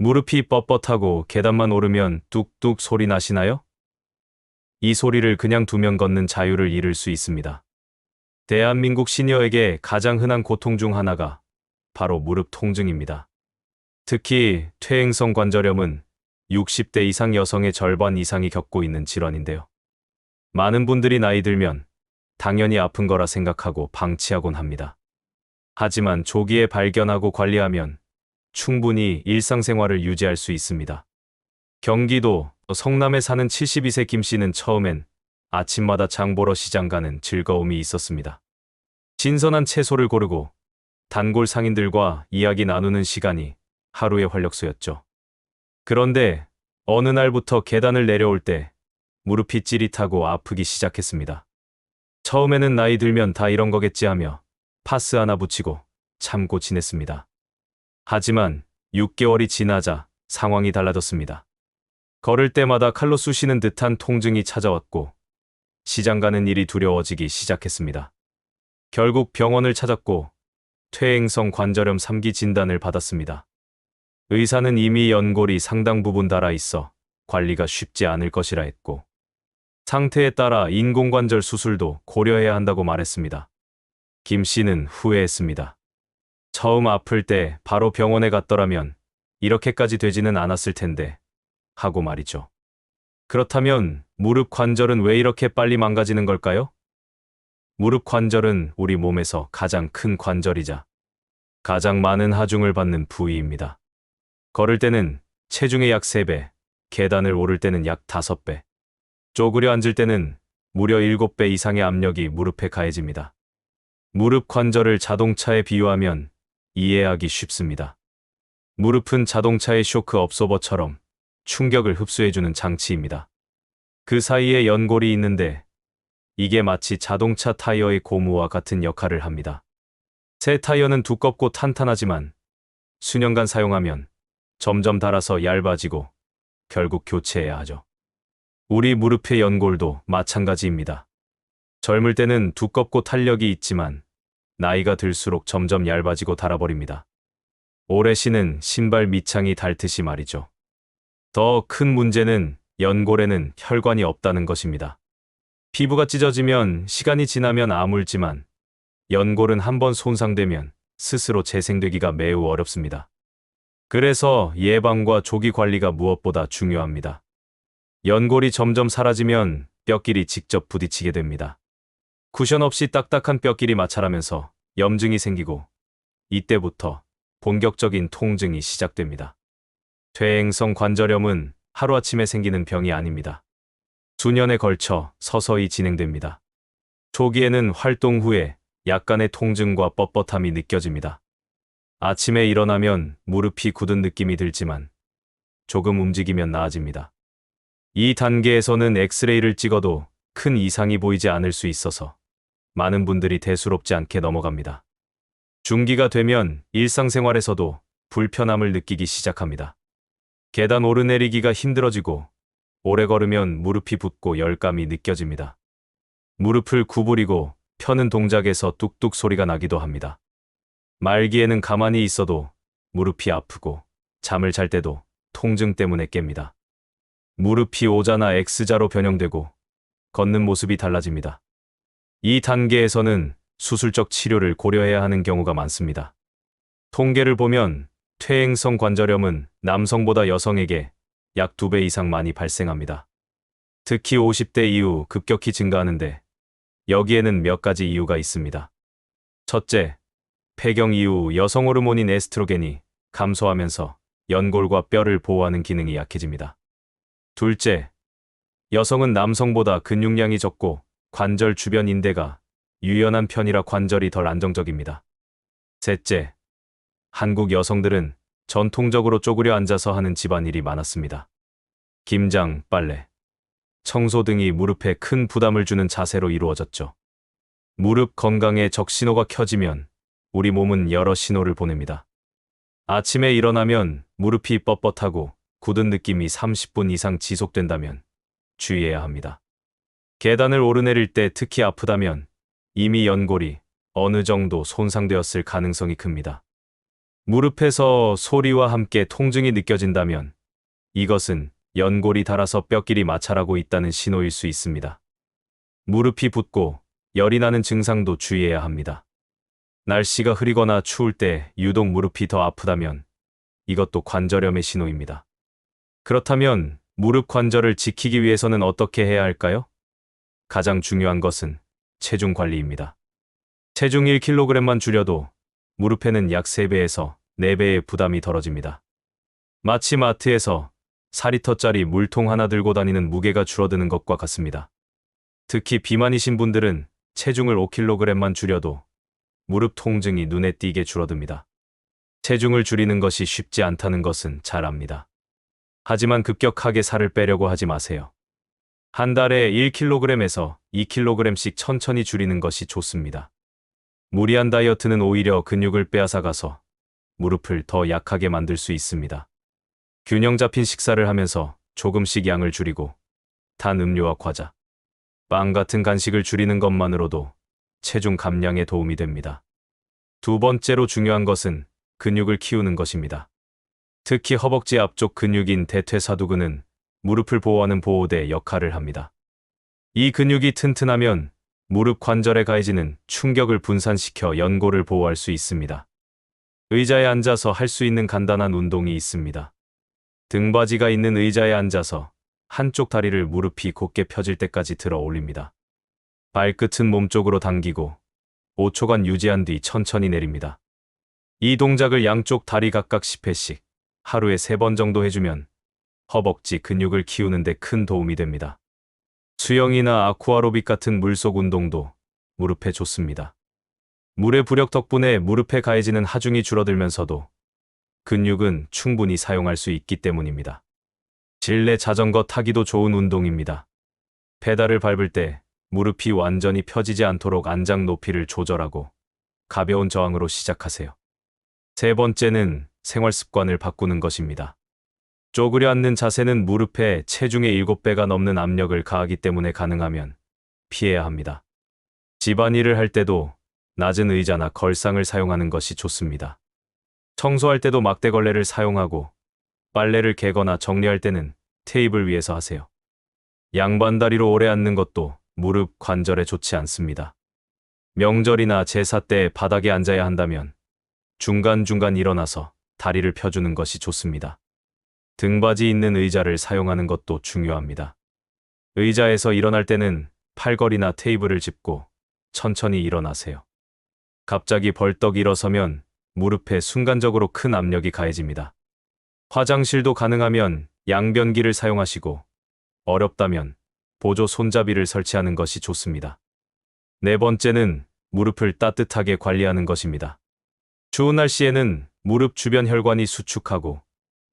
무릎이 뻣뻣하고 계단만 오르면 뚝뚝 소리 나시나요? 이 소리를 그냥 두면 걷는 자유를 잃을 수 있습니다. 대한민국 시니어에게 가장 흔한 고통 중 하나가 바로 무릎 통증입니다. 특히 퇴행성 관절염은 60대 이상 여성의 절반 이상이 겪고 있는 질환인데요. 많은 분들이 나이 들면 당연히 아픈 거라 생각하고 방치하곤 합니다. 하지만 조기에 발견하고 관리하면 충분히 일상생활을 유지할 수 있습니다. 경기도 성남에 사는 72세 김 씨는 처음엔 아침마다 장 보러 시장 가는 즐거움이 있었습니다. 신선한 채소를 고르고 단골 상인들과 이야기 나누는 시간이 하루의 활력소였죠. 그런데 어느 날부터 계단을 내려올 때 무릎이 찌릿하고 아프기 시작했습니다. 처음에는 나이 들면 다 이런 거겠지 하며 파스 하나 붙이고 참고 지냈습니다. 하지만 6개월이 지나자 상황이 달라졌습니다. 걸을 때마다 칼로 쑤시는 듯한 통증이 찾아왔고 시장 가는 일이 두려워지기 시작했습니다. 결국 병원을 찾았고 퇴행성 관절염 3기 진단을 받았습니다. 의사는 이미 연골이 상당 부분 닳아 있어 관리가 쉽지 않을 것이라 했고 상태에 따라 인공관절 수술도 고려해야 한다고 말했습니다. 김 씨는 후회했습니다. 처음 아플 때 바로 병원에 갔더라면 이렇게까지 되지는 않았을 텐데 하고 말이죠. 그렇다면 무릎 관절은 왜 이렇게 빨리 망가지는 걸까요? 무릎 관절은 우리 몸에서 가장 큰 관절이자 가장 많은 하중을 받는 부위입니다. 걸을 때는 체중의 약 3배, 계단을 오를 때는 약 5배, 쪼그려 앉을 때는 무려 7배 이상의 압력이 무릎에 가해집니다. 무릎 관절을 자동차에 비유하면 이해하기 쉽습니다. 무릎은 자동차의 쇼크 업소버처럼 충격을 흡수해주는 장치입니다. 그 사이에 연골이 있는데 이게 마치 자동차 타이어의 고무와 같은 역할을 합니다. 새 타이어는 두껍고 탄탄하지만 수년간 사용하면 점점 닳아서 얇아지고 결국 교체해야 하죠. 우리 무릎의 연골도 마찬가지입니다. 젊을 때는 두껍고 탄력이 있지만 나이가 들수록 점점 얇아지고 닳아버립니다. 오래 신은 신발 밑창이 닳듯이 말이죠. 더 큰 문제는 연골에는 혈관이 없다는 것입니다. 피부가 찢어지면 시간이 지나면 아물지만 연골은 한번 손상되면 스스로 재생되기가 매우 어렵습니다. 그래서 예방과 조기 관리가 무엇보다 중요합니다. 연골이 점점 사라지면 뼈끼리 직접 부딪히게 됩니다. 쿠션 없이 딱딱한 뼈끼리 마찰하면서 염증이 생기고 이때부터 본격적인 통증이 시작됩니다. 퇴행성 관절염은 하루아침에 생기는 병이 아닙니다. 수년에 걸쳐 서서히 진행됩니다. 초기에는 활동 후에 약간의 통증과 뻣뻣함이 느껴집니다. 아침에 일어나면 무릎이 굳은 느낌이 들지만 조금 움직이면 나아집니다. 이 단계에서는 엑스레이를 찍어도 큰 이상이 보이지 않을 수 있어서 많은 분들이 대수롭지 않게 넘어갑니다. 중기가 되면 일상생활에서도 불편함을 느끼기 시작합니다. 계단 오르내리기가 힘들어지고 오래 걸으면 무릎이 붓고 열감이 느껴집니다. 무릎을 구부리고 펴는 동작에서 뚝뚝 소리가 나기도 합니다. 말기에는 가만히 있어도 무릎이 아프고 잠을 잘 때도 통증 때문에 깹니다. 무릎이 O자나 X자로 변형되고 걷는 모습이 달라집니다. 이 단계에서는 수술적 치료를 고려해야 하는 경우가 많습니다. 통계를 보면 퇴행성 관절염은 남성보다 여성에게 약 2배 이상 많이 발생합니다. 특히 50대 이후 급격히 증가하는데 여기에는 몇 가지 이유가 있습니다. 첫째, 폐경 이후 여성 호르몬인 에스트로겐이 감소하면서 연골과 뼈를 보호하는 기능이 약해집니다. 둘째, 여성은 남성보다 근육량이 적고 관절 주변 인대가 유연한 편이라 관절이 덜 안정적입니다. 셋째, 한국 여성들은 전통적으로 쪼그려 앉아서 하는 집안일이 많았습니다. 김장, 빨래, 청소 등이 무릎에 큰 부담을 주는 자세로 이루어졌죠. 무릎 건강에 적신호가 켜지면 우리 몸은 여러 신호를 보냅니다. 아침에 일어나면 무릎이 뻣뻣하고 굳은 느낌이 30분 이상 지속된다면 주의해야 합니다. 계단을 오르내릴 때 특히 아프다면 이미 연골이 어느 정도 손상되었을 가능성이 큽니다. 무릎에서 소리와 함께 통증이 느껴진다면 이것은 연골이 닳아서 뼈끼리 마찰하고 있다는 신호일 수 있습니다. 무릎이 붓고 열이 나는 증상도 주의해야 합니다. 날씨가 흐리거나 추울 때 유독 무릎이 더 아프다면 이것도 관절염의 신호입니다. 그렇다면 무릎 관절을 지키기 위해서는 어떻게 해야 할까요? 가장 중요한 것은 체중 관리입니다. 체중 1kg만 줄여도 무릎에는 약 3배에서 4배의 부담이 덜어집니다. 마치 마트에서 4리터짜리 물통 하나 들고 다니는 무게가 줄어드는 것과 같습니다. 특히 비만이신 분들은 체중을 5kg만 줄여도 무릎 통증이 눈에 띄게 줄어듭니다. 체중을 줄이는 것이 쉽지 않다는 것은 잘 압니다. 하지만 급격하게 살을 빼려고 하지 마세요. 한 달에 1kg에서 2kg씩 천천히 줄이는 것이 좋습니다. 무리한 다이어트는 오히려 근육을 빼앗아가서 무릎을 더 약하게 만들 수 있습니다. 균형 잡힌 식사를 하면서 조금씩 양을 줄이고 단 음료와 과자, 빵 같은 간식을 줄이는 것만으로도 체중 감량에 도움이 됩니다. 두 번째로 중요한 것은 근육을 키우는 것입니다. 특히 허벅지 앞쪽 근육인 대퇴사두근은 무릎을 보호하는 보호대 역할을 합니다. 이 근육이 튼튼하면 무릎 관절에 가해지는 충격을 분산시켜 연골을 보호할 수 있습니다. 의자에 앉아서 할 수 있는 간단한 운동이 있습니다. 등받이가 있는 의자에 앉아서 한쪽 다리를 무릎이 곧게 펴질 때까지 들어 올립니다. 발끝은 몸쪽으로 당기고 5초간 유지한 뒤 천천히 내립니다. 이 동작을 양쪽 다리 각각 10회씩 하루에 3번 정도 해주면 허벅지 근육을 키우는 데 큰 도움이 됩니다. 수영이나 아쿠아로빅 같은 물속 운동도 무릎에 좋습니다. 물의 부력 덕분에 무릎에 가해지는 하중이 줄어들면서도 근육은 충분히 사용할 수 있기 때문입니다. 실내 자전거 타기도 좋은 운동입니다. 페달을 밟을 때 무릎이 완전히 펴지지 않도록 안장 높이를 조절하고 가벼운 저항으로 시작하세요. 세 번째는 생활 습관을 바꾸는 것입니다. 쪼그려 앉는 자세는 무릎에 체중의 7배가 넘는 압력을 가하기 때문에 가능하면 피해야 합니다. 집안일을 할 때도 낮은 의자나 걸상을 사용하는 것이 좋습니다. 청소할 때도 막대걸레를 사용하고 빨래를 개거나 정리할 때는 테이블 위에서 하세요. 양반다리로 오래 앉는 것도 무릎 관절에 좋지 않습니다. 명절이나 제사 때 바닥에 앉아야 한다면 중간중간 일어나서 다리를 펴주는 것이 좋습니다. 등받이 있는 의자를 사용하는 것도 중요합니다. 의자에서 일어날 때는 팔걸이나 테이블을 짚고 천천히 일어나세요. 갑자기 벌떡 일어서면 무릎에 순간적으로 큰 압력이 가해집니다. 화장실도 가능하면 양변기를 사용하시고 어렵다면 보조 손잡이를 설치하는 것이 좋습니다. 네 번째는 무릎을 따뜻하게 관리하는 것입니다. 추운 날씨에는 무릎 주변 혈관이 수축하고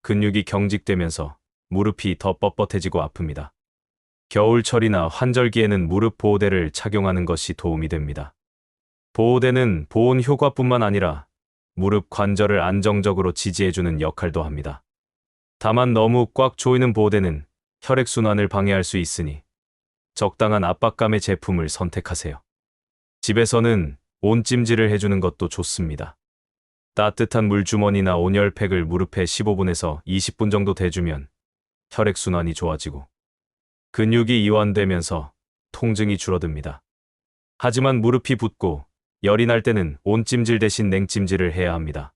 근육이 경직되면서 무릎이 더 뻣뻣해지고 아픕니다. 겨울철이나 환절기에는 무릎 보호대를 착용하는 것이 도움이 됩니다. 보호대는 보온 효과뿐만 아니라 무릎 관절을 안정적으로 지지해주는 역할도 합니다. 다만 너무 꽉 조이는 보호대는 혈액순환을 방해할 수 있으니 적당한 압박감의 제품을 선택하세요. 집에서는 온찜질을 해주는 것도 좋습니다. 따뜻한 물주머니나 온열팩을 무릎에 15분에서 20분 정도 대주면 혈액순환이 좋아지고 근육이 이완되면서 통증이 줄어듭니다. 하지만 무릎이 붓고 열이 날 때는 온찜질 대신 냉찜질을 해야 합니다.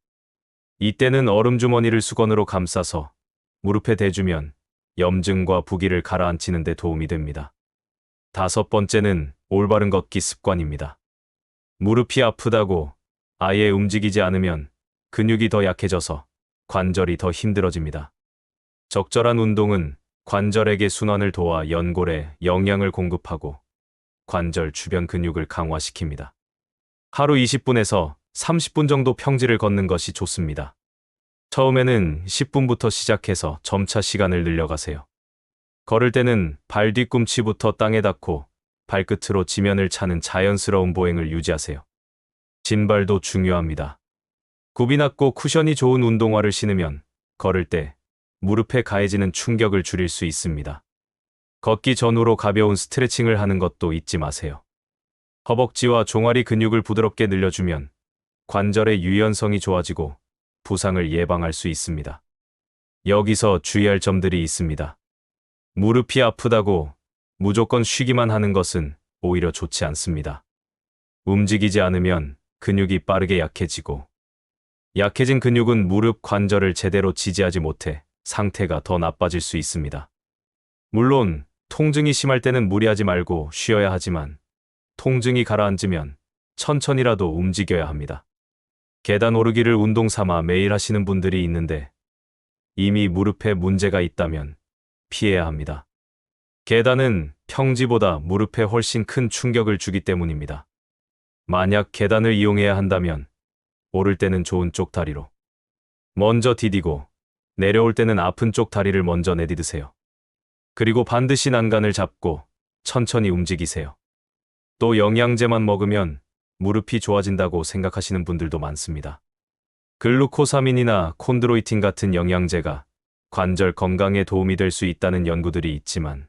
이때는 얼음주머니를 수건으로 감싸서 무릎에 대주면 염증과 부기를 가라앉히는 데 도움이 됩니다. 다섯 번째는 올바른 걷기 습관입니다. 무릎이 아프다고 아예 움직이지 않으면 근육이 더 약해져서 관절이 더 힘들어집니다. 적절한 운동은 관절에게 순환을 도와 연골에 영양을 공급하고 관절 주변 근육을 강화시킵니다. 하루 20분에서 30분 정도 평지를 걷는 것이 좋습니다. 처음에는 10분부터 시작해서 점차 시간을 늘려가세요. 걸을 때는 발 뒤꿈치부터 땅에 닿고 발끝으로 지면을 차는 자연스러운 보행을 유지하세요. 신발도 중요합니다. 굽이 낮고 쿠션이 좋은 운동화를 신으면 걸을 때 무릎에 가해지는 충격을 줄일 수 있습니다. 걷기 전후로 가벼운 스트레칭을 하는 것도 잊지 마세요. 허벅지와 종아리 근육을 부드럽게 늘려주면 관절의 유연성이 좋아지고 부상을 예방할 수 있습니다. 여기서 주의할 점들이 있습니다. 무릎이 아프다고 무조건 쉬기만 하는 것은 오히려 좋지 않습니다. 움직이지 않으면 근육이 빠르게 약해지고, 약해진 근육은 무릎 관절을 제대로 지지하지 못해 상태가 더 나빠질 수 있습니다. 물론 통증이 심할 때는 무리하지 말고 쉬어야 하지만, 통증이 가라앉으면 천천히라도 움직여야 합니다. 계단 오르기를 운동 삼아 매일 하시는 분들이 있는데, 이미 무릎에 문제가 있다면 피해야 합니다. 계단은 평지보다 무릎에 훨씬 큰 충격을 주기 때문입니다. 만약 계단을 이용해야 한다면 오를 때는 좋은 쪽 다리로 먼저 디디고, 내려올 때는 아픈 쪽 다리를 먼저 내디드세요. 그리고 반드시 난간을 잡고 천천히 움직이세요. 또 영양제만 먹으면 무릎이 좋아진다고 생각하시는 분들도 많습니다. 글루코사민이나 콘드로이틴 같은 영양제가 관절 건강에 도움이 될 수 있다는 연구들이 있지만,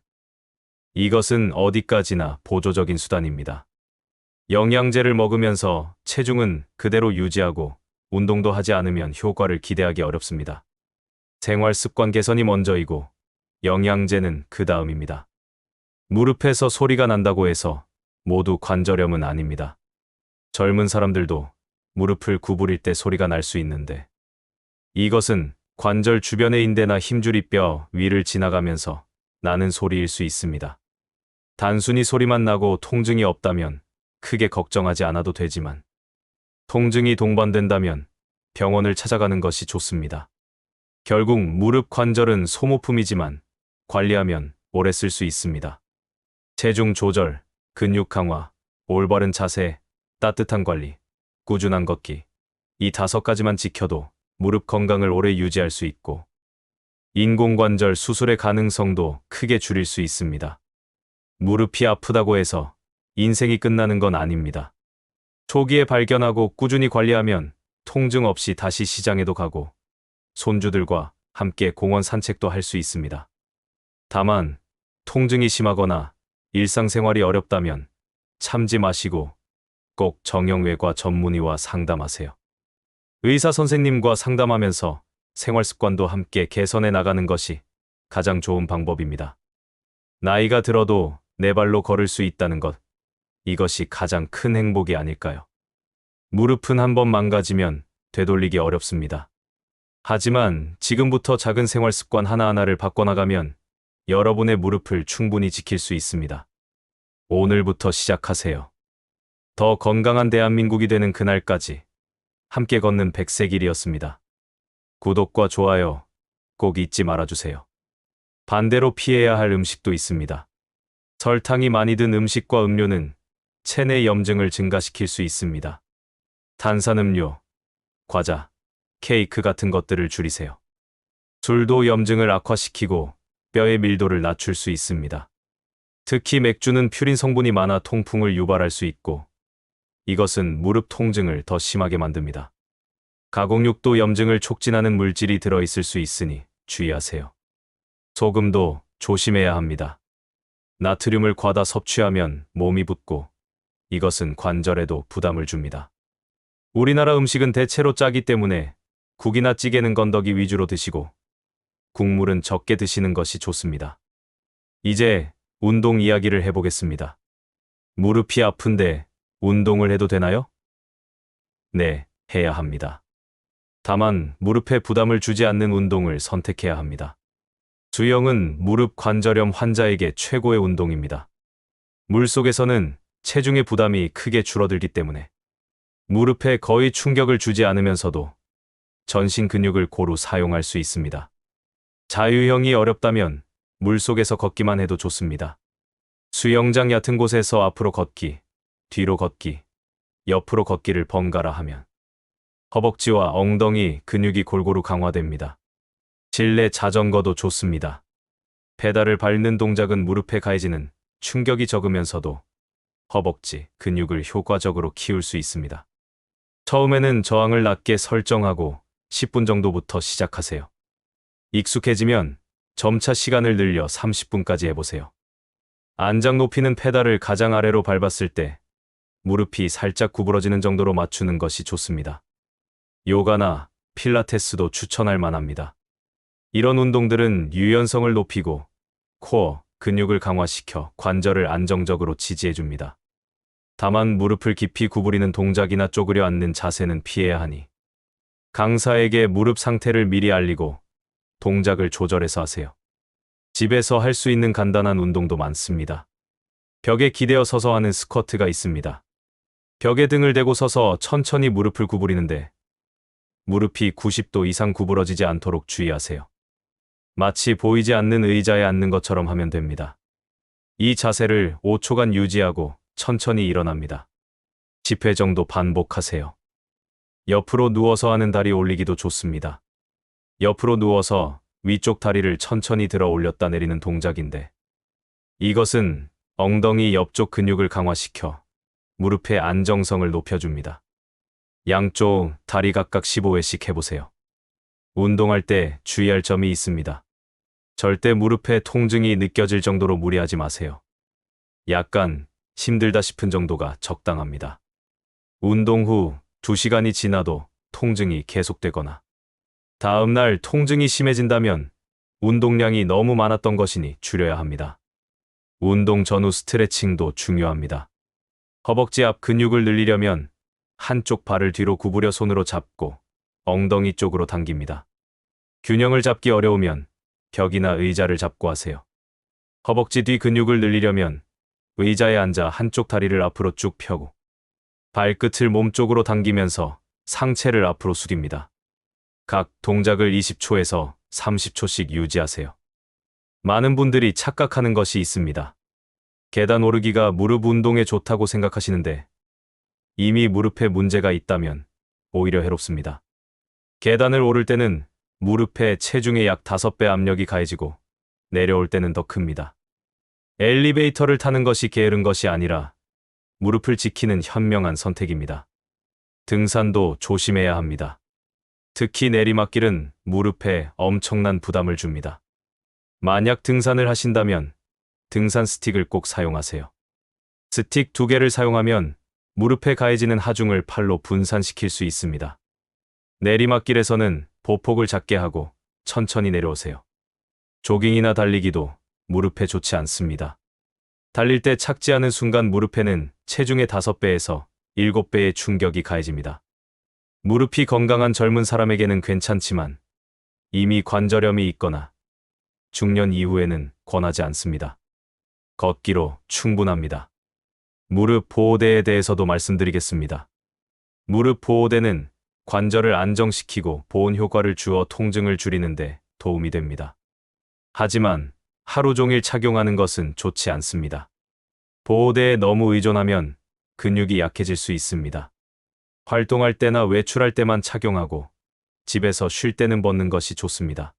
이것은 어디까지나 보조적인 수단입니다. 영양제를 먹으면서 체중은 그대로 유지하고 운동도 하지 않으면 효과를 기대하기 어렵습니다. 생활 습관 개선이 먼저이고 영양제는 그 다음입니다. 무릎에서 소리가 난다고 해서 모두 관절염은 아닙니다. 젊은 사람들도 무릎을 구부릴 때 소리가 날 수 있는데, 이것은 관절 주변의 인대나 힘줄이 뼈 위를 지나가면서 나는 소리일 수 있습니다. 단순히 소리만 나고 통증이 없다면 크게 걱정하지 않아도 되지만, 통증이 동반된다면 병원을 찾아가는 것이 좋습니다. 결국 무릎 관절은 소모품이지만 관리하면 오래 쓸 수 있습니다. 체중 조절, 근육 강화, 올바른 자세, 따뜻한 관리, 꾸준한 걷기, 이 5가지만 지켜도 무릎 건강을 오래 유지할 수 있고, 인공관절 수술의 가능성도 크게 줄일 수 있습니다. 무릎이 아프다고 해서 인생이 끝나는 건 아닙니다. 초기에 발견하고 꾸준히 관리하면 통증 없이 다시 시장에도 가고 손주들과 함께 공원 산책도 할 수 있습니다. 다만 통증이 심하거나 일상생활이 어렵다면 참지 마시고 꼭 정형외과 전문의와 상담하세요. 의사 선생님과 상담하면서 생활 습관도 함께 개선해 나가는 것이 가장 좋은 방법입니다. 나이가 들어도 내 발로 걸을 수 있다는 것, 이것이 가장 큰 행복이 아닐까요? 무릎은 한번 망가지면 되돌리기 어렵습니다. 하지만 지금부터 작은 생활 습관 하나하나를 바꿔나가면 여러분의 무릎을 충분히 지킬 수 있습니다. 오늘부터 시작하세요. 더 건강한 대한민국이 되는 그날까지 함께 걷는 백세길이었습니다. 구독과 좋아요 꼭 잊지 말아주세요. 반대로 피해야 할 음식도 있습니다. 설탕이 많이 든 음식과 음료는 체내 염증을 증가시킬 수 있습니다. 탄산음료, 과자, 케이크 같은 것들을 줄이세요. 술도 염증을 악화시키고 뼈의 밀도를 낮출 수 있습니다. 특히 맥주는 퓨린 성분이 많아 통풍을 유발할 수 있고, 이것은 무릎 통증을 더 심하게 만듭니다. 가공육도 염증을 촉진하는 물질이 들어있을 수 있으니 주의하세요. 소금도 조심해야 합니다. 나트륨을 과다 섭취하면 몸이 붓고, 이것은 관절에도 부담을 줍니다. 우리나라 음식은 대체로 짜기 때문에 국이나 찌개는 건더기 위주로 드시고 국물은 적게 드시는 것이 좋습니다. 이제 운동 이야기를 해보겠습니다. 무릎이 아픈데 운동을 해도 되나요? 네, 해야 합니다. 다만 무릎에 부담을 주지 않는 운동을 선택해야 합니다. 수영은 무릎 관절염 환자에게 최고의 운동입니다. 물속에서는 체중의 부담이 크게 줄어들기 때문에 무릎에 거의 충격을 주지 않으면서도 전신 근육을 고루 사용할 수 있습니다. 자유형이 어렵다면 물속에서 걷기만 해도 좋습니다. 수영장 얕은 곳에서 앞으로 걷기, 뒤로 걷기, 옆으로 걷기를 번갈아 하면 허벅지와 엉덩이 근육이 골고루 강화됩니다. 실내 자전거도 좋습니다. 페달을 밟는 동작은 무릎에 가해지는 충격이 적으면서도 허벅지 근육을 효과적으로 키울 수 있습니다. 처음에는 저항을 낮게 설정하고 10분 정도부터 시작하세요. 익숙해지면 점차 시간을 늘려 30분까지 해보세요. 안장 높이는 페달을 가장 아래로 밟았을 때 무릎이 살짝 구부러지는 정도로 맞추는 것이 좋습니다. 요가나 필라테스도 추천할 만합니다. 이런 운동들은 유연성을 높이고 코어, 근육을 강화시켜 관절을 안정적으로 지지해줍니다. 다만 무릎을 깊이 구부리는 동작이나 쪼그려 앉는 자세는 피해야 하니 강사에게 무릎 상태를 미리 알리고 동작을 조절해서 하세요. 집에서 할 수 있는 간단한 운동도 많습니다. 벽에 기대어 서서 하는 스쿼트가 있습니다. 벽에 등을 대고 서서 천천히 무릎을 구부리는데 무릎이 90도 이상 구부러지지 않도록 주의하세요. 마치 보이지 않는 의자에 앉는 것처럼 하면 됩니다. 이 자세를 5초간 유지하고 천천히 일어납니다. 10회 정도 반복하세요. 옆으로 누워서 하는 다리 올리기도 좋습니다. 옆으로 누워서 위쪽 다리를 천천히 들어 올렸다 내리는 동작인데 이것은 엉덩이 옆쪽 근육을 강화시켜 무릎의 안정성을 높여줍니다. 양쪽 다리 각각 15회씩 해보세요. 운동할 때 주의할 점이 있습니다. 절대 무릎에 통증이 느껴질 정도로 무리하지 마세요. 약간 힘들다 싶은 정도가 적당합니다. 운동 후 2시간이 지나도 통증이 계속되거나 다음 날 통증이 심해진다면 운동량이 너무 많았던 것이니 줄여야 합니다. 운동 전후 스트레칭도 중요합니다. 허벅지 앞 근육을 늘리려면 한쪽 발을 뒤로 구부려 손으로 잡고 엉덩이 쪽으로 당깁니다. 균형을 잡기 어려우면 벽이나 의자를 잡고 하세요. 허벅지 뒤 근육을 늘리려면 의자에 앉아 한쪽 다리를 앞으로 쭉 펴고 발끝을 몸쪽으로 당기면서 상체를 앞으로 숙입니다. 각 동작을 20초에서 30초씩 유지하세요. 많은 분들이 착각하는 것이 있습니다. 계단 오르기가 무릎 운동에 좋다고 생각하시는데 이미 무릎에 문제가 있다면 오히려 해롭습니다. 계단을 오를 때는 무릎에 체중의 약 5배 압력이 가해지고 내려올 때는 더 큽니다. 엘리베이터를 타는 것이 게으른 것이 아니라 무릎을 지키는 현명한 선택입니다. 등산도 조심해야 합니다. 특히 내리막길은 무릎에 엄청난 부담을 줍니다. 만약 등산을 하신다면 등산 스틱을 꼭 사용하세요. 스틱 2개를 사용하면 무릎에 가해지는 하중을 팔로 분산시킬 수 있습니다. 내리막길에서는 보폭을 작게 하고 천천히 내려오세요. 조깅이나 달리기도 무릎에 좋지 않습니다. 달릴 때 착지하는 순간 무릎에는 체중의 5배에서 7배의 충격이 가해집니다. 무릎이 건강한 젊은 사람에게는 괜찮지만 이미 관절염이 있거나 중년 이후에는 권하지 않습니다. 걷기로 충분합니다. 무릎 보호대에 대해서도 말씀드리겠습니다. 무릎 보호대는 관절을 안정시키고 보온 효과를 주어 통증을 줄이는데 도움이 됩니다. 하지만 하루 종일 착용하는 것은 좋지 않습니다. 보호대에 너무 의존하면 근육이 약해질 수 있습니다. 활동할 때나 외출할 때만 착용하고 집에서 쉴 때는 벗는 것이 좋습니다.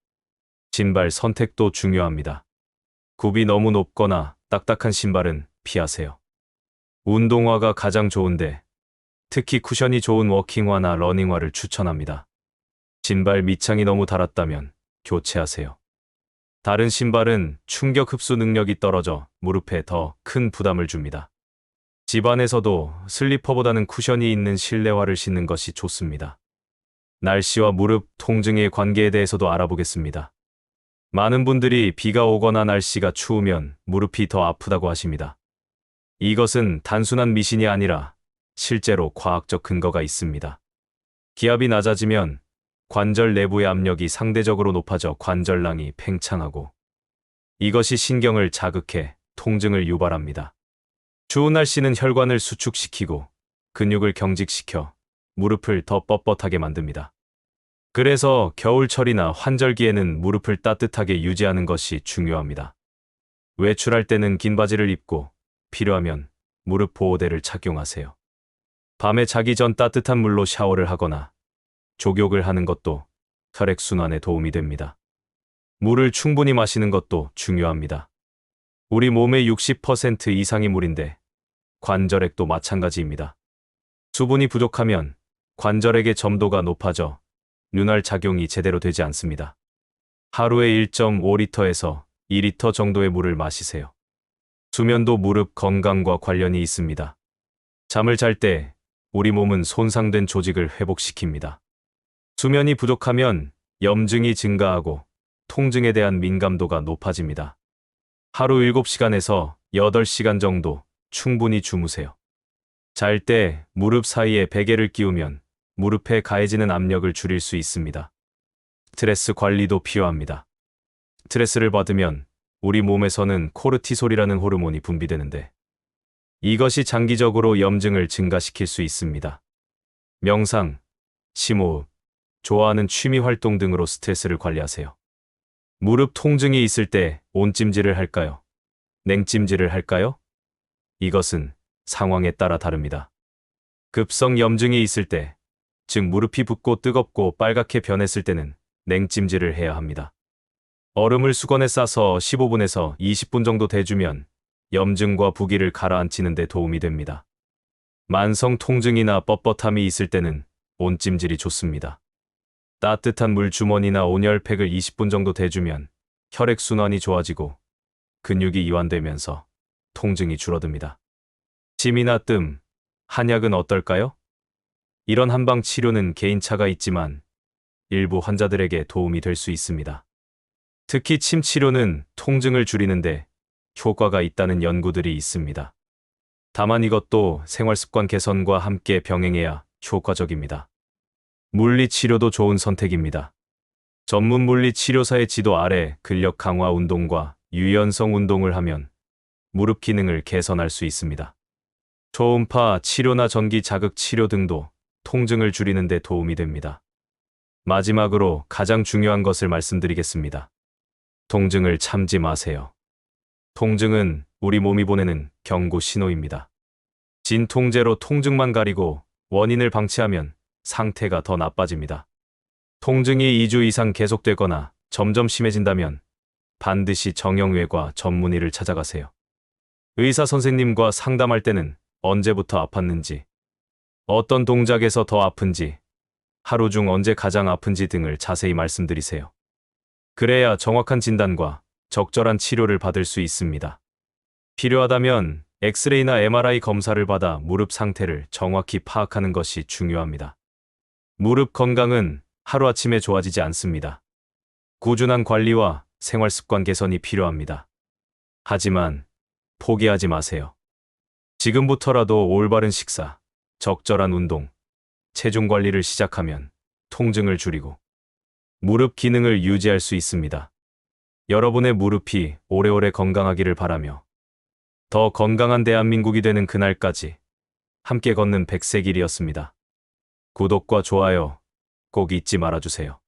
신발 선택도 중요합니다. 굽이 너무 높거나 딱딱한 신발은 피하세요. 운동화가 가장 좋은데 특히 쿠션이 좋은 워킹화나 러닝화를 추천합니다. 신발 밑창이 너무 닳았다면 교체하세요. 다른 신발은 충격 흡수 능력이 떨어져 무릎에 더 큰 부담을 줍니다. 집 안에서도 슬리퍼보다는 쿠션이 있는 실내화를 신는 것이 좋습니다. 날씨와 무릎 통증의 관계에 대해서도 알아보겠습니다. 많은 분들이 비가 오거나 날씨가 추우면 무릎이 더 아프다고 하십니다. 이것은 단순한 미신이 아니라 실제로 과학적 근거가 있습니다. 기압이 낮아지면 관절 내부의 압력이 상대적으로 높아져 관절낭이 팽창하고 이것이 신경을 자극해 통증을 유발합니다. 추운 날씨는 혈관을 수축시키고 근육을 경직시켜 무릎을 더 뻣뻣하게 만듭니다. 그래서 겨울철이나 환절기에는 무릎을 따뜻하게 유지하는 것이 중요합니다. 외출할 때는 긴 바지를 입고 필요하면 무릎 보호대를 착용하세요. 밤에 자기 전 따뜻한 물로 샤워를 하거나 족욕을 하는 것도 혈액순환에 도움이 됩니다. 물을 충분히 마시는 것도 중요합니다. 우리 몸의 60% 이상이 물인데 관절액도 마찬가지입니다. 수분이 부족하면 관절액의 점도가 높아져 윤활 작용이 제대로 되지 않습니다. 하루에 1.5리터에서 2리터 정도의 물을 마시세요. 수면도 무릎 건강과 관련이 있습니다. 잠을 잘 때 우리 몸은 손상된 조직을 회복시킵니다. 수면이 부족하면 염증이 증가하고 통증에 대한 민감도가 높아집니다. 하루 7시간에서 8시간 정도 충분히 주무세요. 잘 때 무릎 사이에 베개를 끼우면 무릎에 가해지는 압력을 줄일 수 있습니다. 스트레스 관리도 필요합니다. 스트레스를 받으면 우리 몸에서는 코르티솔이라는 호르몬이 분비되는데 이것이 장기적으로 염증을 증가시킬 수 있습니다. 명상, 심호흡, 좋아하는 취미 활동 등으로 스트레스를 관리하세요. 무릎 통증이 있을 때 온찜질을 할까요? 냉찜질을 할까요? 이것은 상황에 따라 다릅니다. 급성 염증이 있을 때, 즉 무릎이 붓고 뜨겁고 빨갛게 변했을 때는 냉찜질을 해야 합니다. 얼음을 수건에 싸서 15분에서 20분 정도 대주면 염증과 부기를 가라앉히는 데 도움이 됩니다. 만성 통증이나 뻣뻣함이 있을 때는 온찜질이 좋습니다. 따뜻한 물 주머니나 온열팩을 20분 정도 대주면 혈액순환이 좋아지고 근육이 이완되면서 통증이 줄어듭니다. 침이나 뜸, 한약은 어떨까요? 이런 한방 치료는 개인차가 있지만 일부 환자들에게 도움이 될 수 있습니다. 특히 침 치료는 통증을 줄이는데 효과가 있다는 연구들이 있습니다. 다만 이것도 생활습관 개선과 함께 병행해야 효과적입니다. 물리치료도 좋은 선택입니다. 전문 물리치료사의 지도 아래 근력 강화 운동과 유연성 운동을 하면 무릎 기능을 개선할 수 있습니다. 초음파 치료나 전기 자극 치료 등도 통증을 줄이는 데 도움이 됩니다. 마지막으로 가장 중요한 것을 말씀드리겠습니다. 통증을 참지 마세요. 통증은 우리 몸이 보내는 경고 신호입니다. 진통제로 통증만 가리고 원인을 방치하면 상태가 더 나빠집니다. 통증이 2주 이상 계속되거나 점점 심해진다면 반드시 정형외과 전문의를 찾아가세요. 의사 선생님과 상담할 때는 언제부터 아팠는지, 어떤 동작에서 더 아픈지, 하루 중 언제 가장 아픈지 등을 자세히 말씀드리세요. 그래야 정확한 진단과 적절한 치료를 받을 수 있습니다. 필요하다면 엑스레이나 MRI 검사를 받아 무릎 상태를 정확히 파악하는 것이 중요합니다. 무릎 건강은 하루아침에 좋아지지 않습니다. 꾸준한 관리와 생활습관 개선이 필요합니다. 하지만 포기하지 마세요. 지금부터라도 올바른 식사, 적절한 운동, 체중 관리를 시작하면 통증을 줄이고 무릎 기능을 유지할 수 있습니다. 여러분의 무릎이 오래오래 건강하기를 바라며 더 건강한 대한민국이 되는 그날까지 함께 걷는 백세길이었습니다. 구독과 좋아요 꼭 잊지 말아주세요.